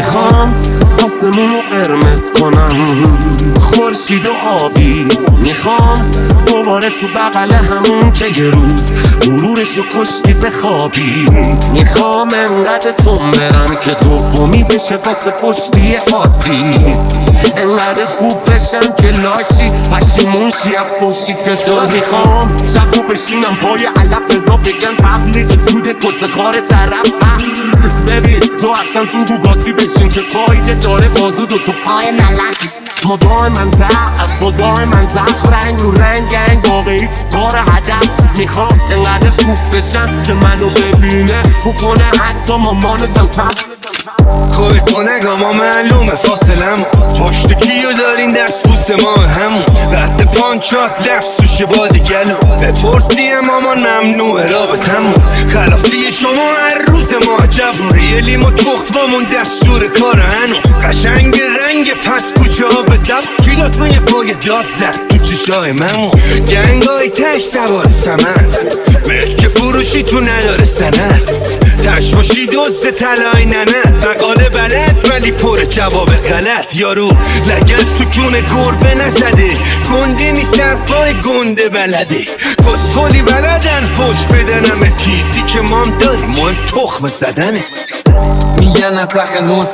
میخوام آسمونو قرمز کنم، خورشید و آبی. میخوام دوباره تو بغل همون که یه روز غرورشو کشتی بخوابی. میخوام انقدر تون برم که دومی بشه واسه پشتی عادی، انقدر خوب بشم که لاشی پشیمون شی افوشی که داد. میخوام شب رو بشینم پای علف ازا بگن تبلیغ دود کس خار طرف. ببین تو اصلا تو بوگاتی بشین که فایده داره بازو دو تو پای ملخ. مدای من ضعف و دای من زخ، رنگ رو رنگ واقعی کار هدف. میخوام انقدر خوب بشم که منو ببینه بکنه حتی مامانتم تب. خودتو نگاه ما معلومه فاصلمون، پشت کیو دارین دست بوس ما همون رد پانچات لفظ توشه بادیگلو. بپرسیم مامان ممنوعه رابطمون، خلافی شما هر روز ما جوون. ریلیم و تخممون دستور کار هنو، قشنگ رنگ پس کوچه ها به زب. کیلاتون یه پای داد زد تو چشای ممون، گنگای تش سوار سمن. ملک فروشی تو نداره سند، تشماشی دوست تلای ننه. مقاله بلد ولی پر جواب غلط. یارو لگت تو کونه گربه نزده، گنده نیست حرفای گنده بلده. کسخولی بلدن فوش بدن، همه تیزی که مام داریم مهم تخم زدنه. میگن از اخ نوز